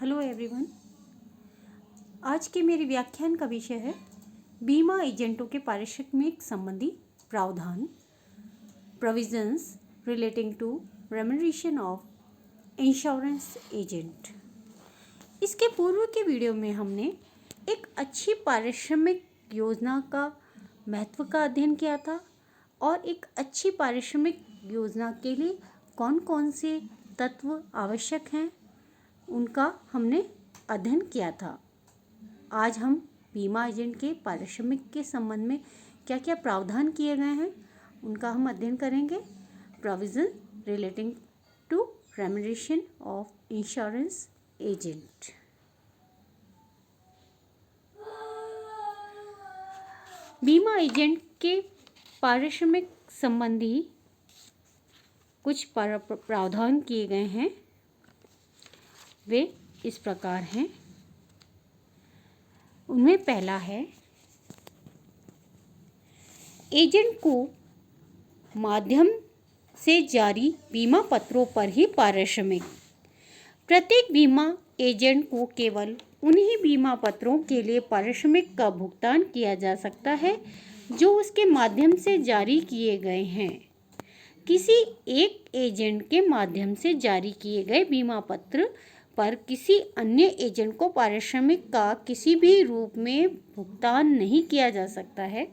Hello everyone. आज के मेरे व्याख्यान का विषय है बीमा एजेंटों के पारिश्रमिक संबंधी प्रावधान, provisions relating to remuneration of insurance agent. इसके पूर्व के वीडियो में हमने एक अच्छी पारिश्रमिक योजना का महत्व का अध्ययन किया था और एक अच्छी पारिश्रमिक योजना के लिए कौन कौन से तत्व आवश्यक हैं उनका हमने अध्ययन किया था। आज हम बीमा एजेंट के पारिश्रमिक के संबंध में क्या क्या प्रावधान किए गए हैं उनका हम अध्ययन करेंगे। Provision relating to remuneration of insurance agent. बीमा एजेंट के पारिश्रमिक संबंधी कुछ प्रावधान किए गए हैं, वे इस प्रकार हैं। उनमें पहला है, एजेंट को माध्यम से जारी बीमा पत्रों पर ही पारिश्रमिक। प्रत्येक बीमा एजेंट को केवल उन्हीं बीमा पत्रों के लिए पारिश्रमिक का भुगतान किया जा सकता है जो उसके माध्यम से जारी किए गए हैं। किसी एक एजेंट के माध्यम से जारी किए गए बीमा पत्र पर किसी अन्य एजेंट को पारिश्रमिक का किसी भी रूप में भुगतान नहीं किया जा सकता है।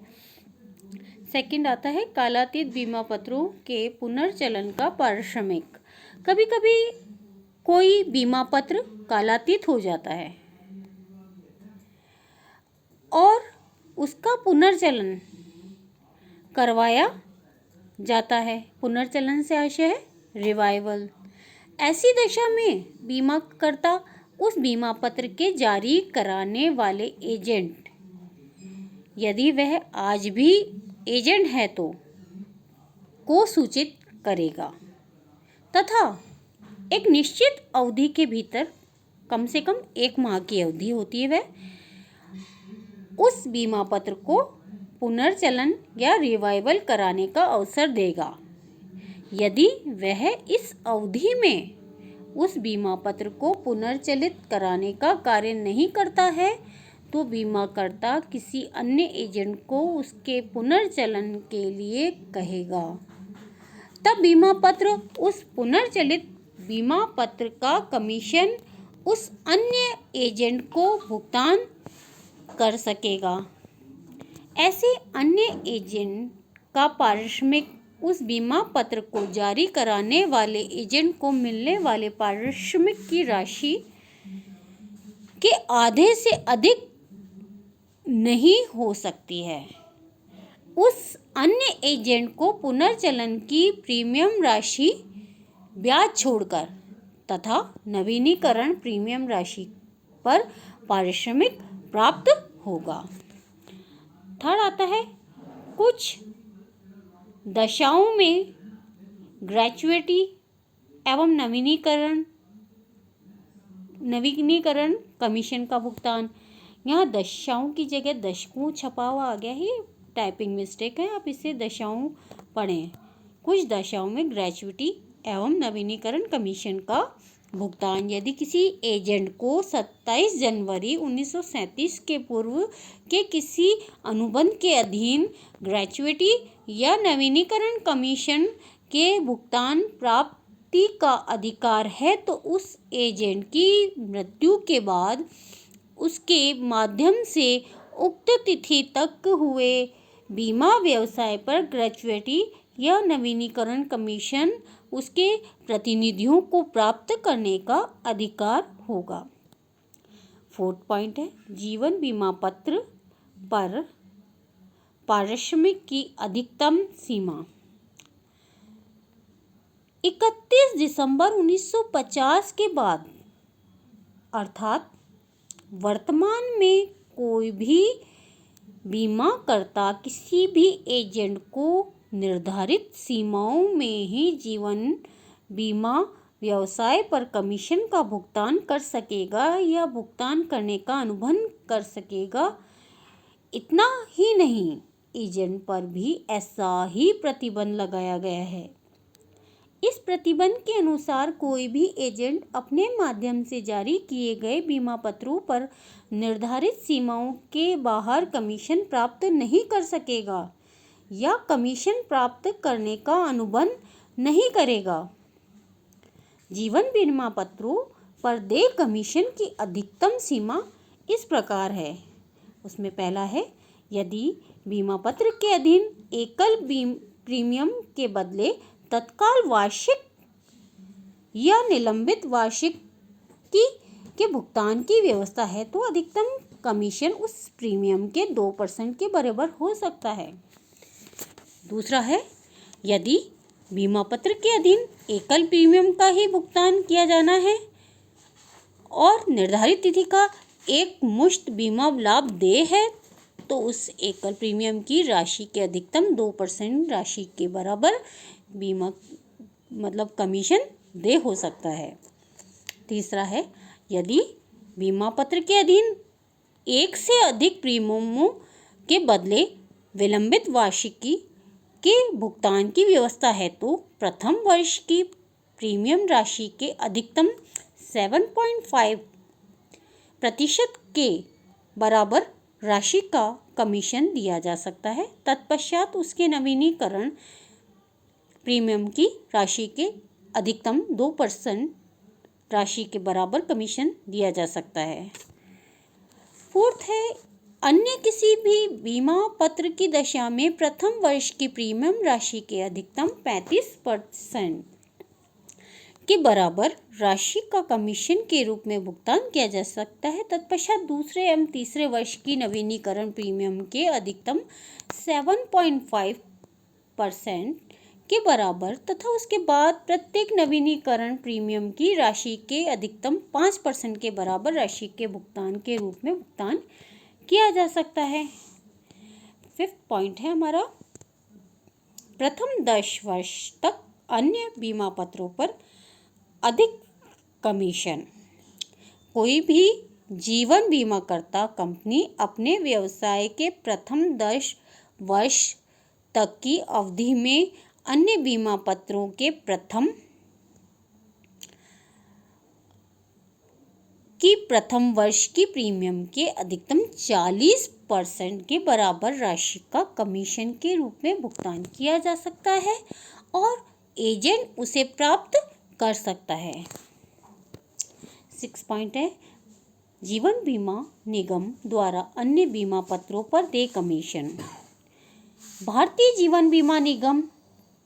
सेकंड आता है कालातीत बीमा पत्रों के पुनर्चलन का पारिश्रमिक। कभी कभी कोई बीमा पत्र कालातीत हो जाता है और उसका पुनर्चलन करवाया जाता है। पुनर्चलन से आशय है रिवाइवल। ऐसी दशा में बीमाकर्ता उस बीमा पत्र के जारी कराने वाले एजेंट, यदि वह आज भी एजेंट है तो, को सूचित करेगा तथा एक निश्चित अवधि के भीतर, कम से कम 1 माह की अवधि होती है, वह उस बीमा पत्र को पुनर्चलन या रिवाइवल कराने का अवसर देगा। यदि वह इस अवधि में उस बीमा पत्र को पुनर्चलित कराने का कार्य नहीं करता है तो बीमाकर्ता किसी अन्य एजेंट को उसके पुनर्चलन के लिए कहेगा। तब बीमा पत्र उस पुनर्चलित बीमा पत्र का कमीशन उस अन्य एजेंट को भुगतान कर सकेगा। ऐसे अन्य एजेंट का पारिश्रमिक उस बीमा पत्र को जारी कराने वाले एजेंट को मिलने वाले पारिश्रमिक की राशि के आधे से अधिक नहीं हो सकती है। उस अन्य एजेंट को पुनर्चलन की प्रीमियम राशि ब्याज छोड़कर तथा नवीनीकरण प्रीमियम राशि पर पारिश्रमिक प्राप्त होगा। थर्ड आता है, कुछ दशाओं में ग्रेच्युइटी एवं नवीनीकरण कमीशन का भुगतान। यहाँ दशाओं की जगह दशकों छपा हुआ आ गया है, टाइपिंग मिस्टेक है, आप इसे दशाओं पढ़ें। कुछ दशाओं में ग्रेच्युइटी एवं नवीनीकरण कमीशन का भुगतान यदि किसी एजेंट को 27 जनवरी 1937 के पूर्व के किसी अनुबंध के अधीन ग्रेच्युइटी या नवीनीकरण कमीशन के भुगतान प्राप्ति का अधिकार है तो उस एजेंट की मृत्यु के बाद उसके माध्यम से उक्त तिथि तक हुए बीमा व्यवसाय पर ग्रेच्युइटी या नवीनीकरण कमीशन उसके प्रतिनिधियों को प्राप्त करने का अधिकार होगा। फोर्थ पॉइंट है, जीवन बीमा पत्र पर पारिश्रमिक की अधिकतम सीमा। 31 दिसंबर 1950 के बाद अर्थात वर्तमान में कोई भी बीमाकर्ता किसी भी एजेंट को निर्धारित सीमाओं में ही जीवन बीमा व्यवसाय पर कमीशन का भुगतान कर सकेगा या भुगतान करने का अनुबंध कर सकेगा। इतना ही नहीं, एजेंट पर भी ऐसा ही प्रतिबंध लगाया गया है। इस प्रतिबंध के अनुसार कोई भी एजेंट अपने माध्यम से जारी किए गए बीमा पत्रों पर निर्धारित सीमाओं के बाहर कमीशन प्राप्त नहीं कर सकेगा या कमीशन प्राप्त करने का अनुबंध नहीं करेगा। जीवन बीमा पत्रों पर देय कमीशन की अधिकतम सीमा इस प्रकार है। उसमें पहला है, यदि बीमा पत्र के अधीन एकल प्रीमियम के बदले तत्काल वार्षिक या निलंबित वार्षिक के भुगतान की व्यवस्था है तो अधिकतम कमीशन उस प्रीमियम के 2% के बराबर हो सकता है। दूसरा है, यदि बीमा पत्र के अधीन एकल प्रीमियम का ही भुगतान किया जाना है और निर्धारित तिथि का एक मुश्त बीमा लाभ देय है तो उस एकल प्रीमियम की राशि के अधिकतम 2% राशि के बराबर बीमा कमीशन देय हो सकता है। तीसरा है, यदि बीमा पत्र के अधीन एक से अधिक प्रीमियमों के बदले विलंबित वार्षिकी के भुगतान की व्यवस्था है तो प्रथम वर्ष की प्रीमियम राशि के अधिकतम 7.5% के बराबर राशि का कमीशन दिया जा सकता है। तत्पश्चात उसके नवीनीकरण प्रीमियम की राशि के अधिकतम 2% राशि के बराबर कमीशन दिया जा सकता है। फोर्थ है, अन्य किसी भी बीमा पत्र की दशा में प्रथम वर्ष की प्रीमियम राशि के अधिकतम 35% के बराबर राशि का कमीशन के रूप में भुगतान किया जा सकता है। तत्पश्चात दूसरे एवं तीसरे वर्ष की नवीनीकरण प्रीमियम के अधिकतम 7.5% के बराबर तथा उसके बाद प्रत्येक नवीनीकरण प्रीमियम की राशि के अधिकतम 5% के बराबर राशि के भुगतान के रूप में भुगतान किया जा सकता है। फिफ्थ पॉइंट है हमारा, प्रथम 10 वर्ष तक अन्य बीमा पत्रों पर अधिक कमीशन। कोई भी जीवन बीमा करता कंपनी अपने व्यवसाय के प्रथम 10 वर्ष तक की अवधि में अन्य बीमा पत्रों के प्रथम वर्ष की प्रीमियम के अधिकतम 40% के बराबर राशि का कमीशन के रूप में भुगतान किया जा सकता है और एजेंट उसे प्राप्त कर सकता है। 6 पॉइंट है, जीवन बीमा निगम द्वारा अन्य बीमा पत्रों पर देय कमीशन। भारतीय जीवन बीमा निगम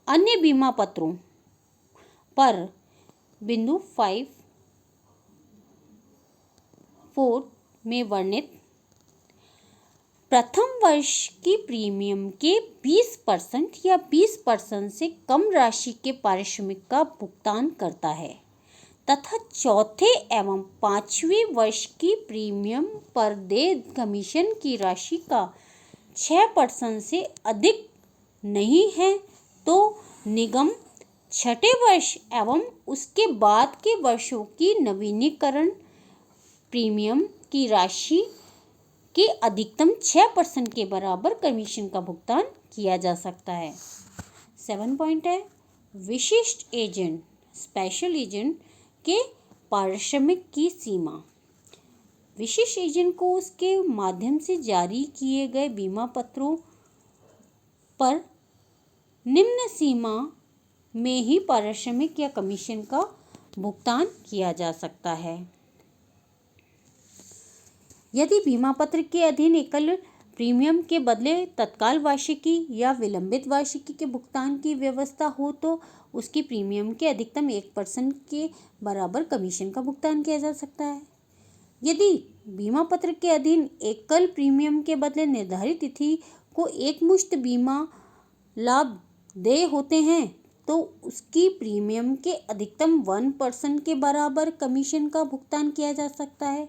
अन्य बीमा पत्रों पर बिंदु 5.4 में वर्णित प्रथम वर्ष की प्रीमियम के 20% या 20% से कम राशि के पारिश्रमिक का भुगतान करता है तथा चौथे एवं पांचवें वर्ष की प्रीमियम पर देय कमीशन की राशि का 6% से अधिक नहीं है तो निगम छठे वर्ष एवं उसके बाद के वर्षों की नवीनीकरण प्रीमियम की राशि के अधिकतम 6% के बराबर कमीशन का भुगतान किया जा सकता है। 7 पॉइंट है, विशिष्ट एजेंट स्पेशल एजेंट के पारिश्रमिक की सीमा। विशिष्ट एजेंट को उसके माध्यम से जारी किए गए बीमा पत्रों पर निम्न सीमा में ही पारिश्रमिक या कमीशन का भुगतान किया जा सकता है। यदि बीमा पत्र के अधीन एकल प्रीमियम के बदले तत्काल वार्षिकी या विलंबित वार्षिकी के भुगतान की व्यवस्था हो तो उसकी प्रीमियम के अधिकतम 1% के बराबर कमीशन का भुगतान किया जा सकता है। यदि बीमा पत्र के अधीन एकल प्रीमियम के बदले निर्धारित तिथि को एक मुश्त बीमा लाभ देय होते हैं तो उसकी प्रीमियम के अधिकतम 1% के बराबर कमीशन का भुगतान किया जा सकता है।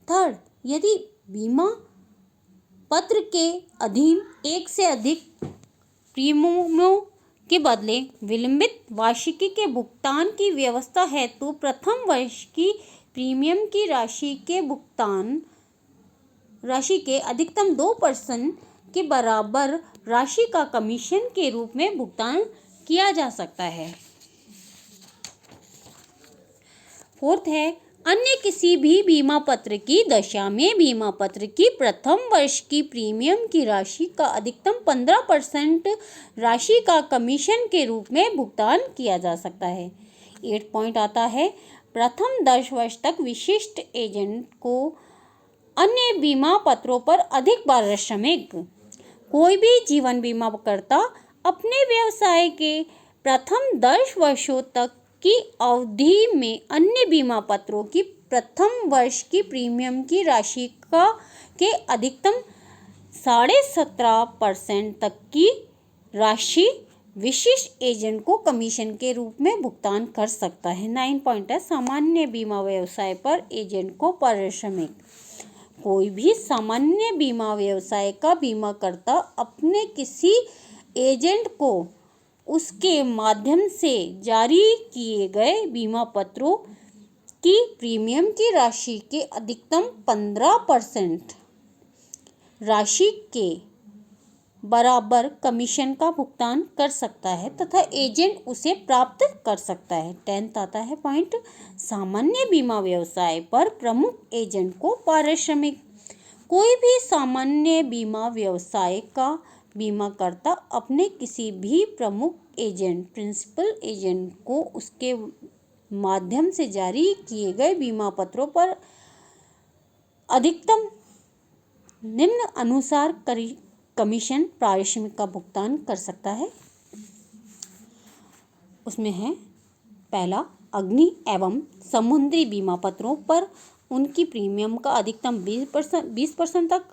थर्ड, यदि बीमा पत्र के अधीन एक से अधिक प्रीमियमों के बदले विलंबित वार्षिकी के भुगतान की व्यवस्था है तो प्रथम वर्ष की प्रीमियम की राशि के अधिकतम 2% के बराबर राशि का कमीशन के रूप में भुगतान किया जा सकता है। फोर्थ है, अन्य किसी भी बीमा पत्र की दशा में बीमा पत्र की प्रथम वर्ष की प्रीमियम की राशि का अधिकतम 15% राशि का कमीशन के रूप में भुगतान किया जा सकता है। 8 पॉइंट आता है, प्रथम 10 वर्ष तक विशिष्ट एजेंट को अन्य बीमा पत्रों पर अधिक पारिश्रमिक। कोई भी जीवन बीमा करता अपने व्यवसाय के प्रथम 10 वर्षों तक की अवधि में अन्य बीमा पत्रों की प्रथम वर्ष की प्रीमियम की राशि के अधिकतम 17.5% तक की राशि विशिष्ट एजेंट को कमीशन के रूप में भुगतान कर सकता है। 9 पॉइंट है, सामान्य बीमा व्यवसाय पर एजेंट को पारिश्रमिक। कोई भी सामान्य बीमा व्यवसाय का बीमा करता अपने किसी एजेंट को उसके माध्यम से जारी किए गए बीमा पत्रों की प्रीमियम की राशि के अधिकतम 15% राशि के बराबर कमीशन का भुगतान कर सकता है तथा एजेंट उसे प्राप्त कर सकता है। 10th आता है पॉइंट, सामान्य बीमा व्यवसाय पर प्रमुख एजेंट को पारिश्रमिक। कोई भी सामान्य बीमा व्यवसाय का बीमा करता अपने किसी भी प्रमुख एजेंट प्रिंसिपल एजेंट को उसके माध्यम से जारी किए गए बीमा पत्रों पर अधिकतम निम्न अनुसार कमीशन पारिश्रमिक का भुगतान कर सकता है। उसमें है पहला, अग्नि एवं समुद्री बीमा पत्रों पर उनकी प्रीमियम का अधिकतम 20% तक,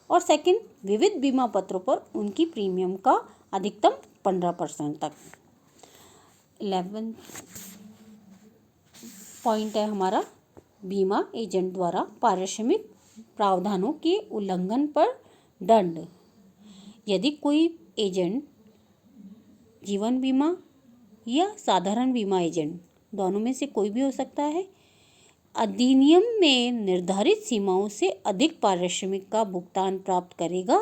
और सेकंड, विविध बीमा पत्रों पर उनकी प्रीमियम का अधिकतम 15% तक। 11 पॉइंट है हमारा, बीमा एजेंट द्वारा पारिश्रमिक प्रावधानों के उल्लंघन पर दंड। यदि कोई एजेंट जीवन बीमा या साधारण बीमा एजेंट, दोनों में से कोई भी हो सकता है, अधिनियम में निर्धारित सीमाओं से अधिक पारिश्रमिक का भुगतान प्राप्त करेगा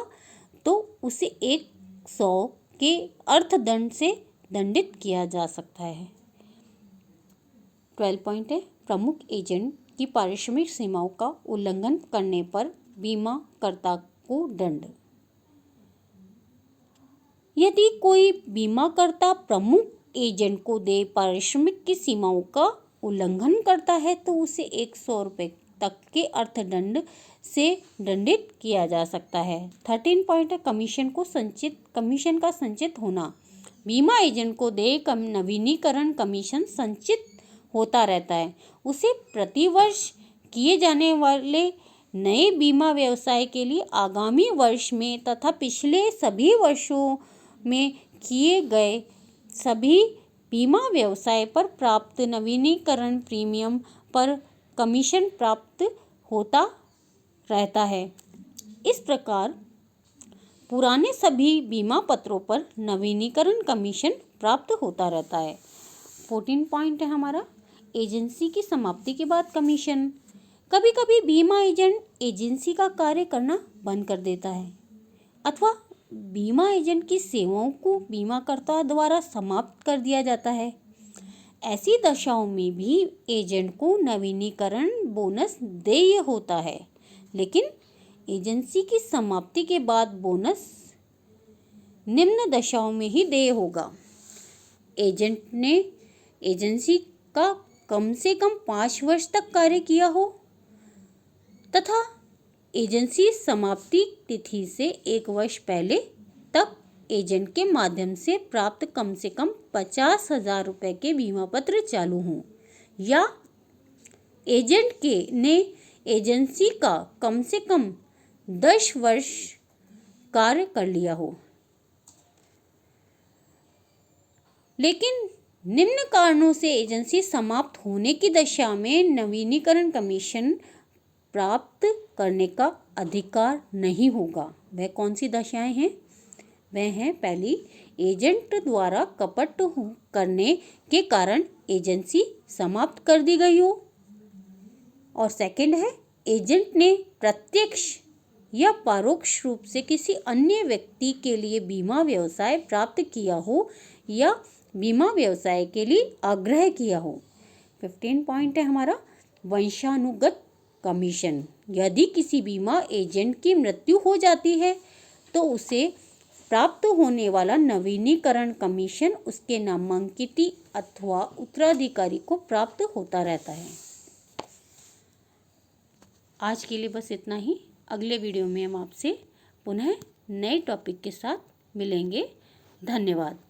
तो उसे 100 के अर्थदंड से दंडित किया जा सकता है। 12 पॉइंट है, प्रमुख एजेंट की पारिश्रमिक सीमाओं का उल्लंघन करने पर बीमाकर्ता को दंड। यदि कोई बीमाकर्ता प्रमुख एजेंट को दे पारिश्रमिक की सीमाओं का उल्लंघन करता है तो उसे 100 रुपये तक के अर्थदंड से दंडित किया जा सकता है। 13 पॉइंट है, कमीशन का संचित होना। बीमा एजेंट को देय नवीनीकरण कमीशन संचित होता रहता है। उसे प्रतिवर्ष किए जाने वाले नए बीमा व्यवसाय के लिए आगामी वर्ष में तथा पिछले सभी वर्षों में किए गए सभी बीमा व्यवसाय पर प्राप्त नवीनीकरण प्रीमियम पर कमीशन प्राप्त होता रहता है। इस प्रकार पुराने सभी बीमा पत्रों पर नवीनीकरण कमीशन प्राप्त होता रहता है। 14 पॉइंट है हमारा, एजेंसी की समाप्ति के बाद कमीशन। कभी कभी बीमा एजेंट एजेंसी का कार्य करना बंद कर देता है अथवा बीमा एजेंट की सेवाओं को बीमाकर्ता द्वारा समाप्त कर दिया जाता है। ऐसी दशाओं में भी एजेंट को नवीनीकरण बोनस देय होता है, लेकिन एजेंसी की समाप्ति के बाद बोनस निम्न दशाओं में ही देय होगा। एजेंट ने एजेंसी का कम से कम 5 वर्ष तक कार्य किया हो तथा एजेंसी समाप्ति तिथि से 1 वर्ष पहले तक एजेंट के माध्यम से प्राप्त कम से कम 50,000 रुपये के बीमा पत्र चालू हों, या एजेंट ने एजेंसी का कम से कम 10 वर्ष कार्य कर लिया हो। लेकिन निम्न कारणों से एजेंसी समाप्त होने की दशा में नवीनीकरण कमीशन प्राप्त करने का अधिकार नहीं होगा। वह कौन सी दशाएं हैं? वह हैं, पहली, एजेंट द्वारा कपट करने के कारण एजेंसी समाप्त कर दी गई हो, और सेकंड है, एजेंट ने प्रत्यक्ष या परोक्ष रूप से किसी अन्य व्यक्ति के लिए बीमा व्यवसाय प्राप्त किया हो या बीमा व्यवसाय के लिए आग्रह किया हो। 15 पॉइंट है हमारा वंशानुगत कमीशन। यदि किसी बीमा एजेंट की मृत्यु हो जाती है तो उसे प्राप्त होने वाला नवीनीकरण कमीशन उसके नामांकित अथवा उत्तराधिकारी को प्राप्त होता रहता है। आज के लिए बस इतना ही। अगले वीडियो में हम आपसे पुनः नए टॉपिक के साथ मिलेंगे। धन्यवाद।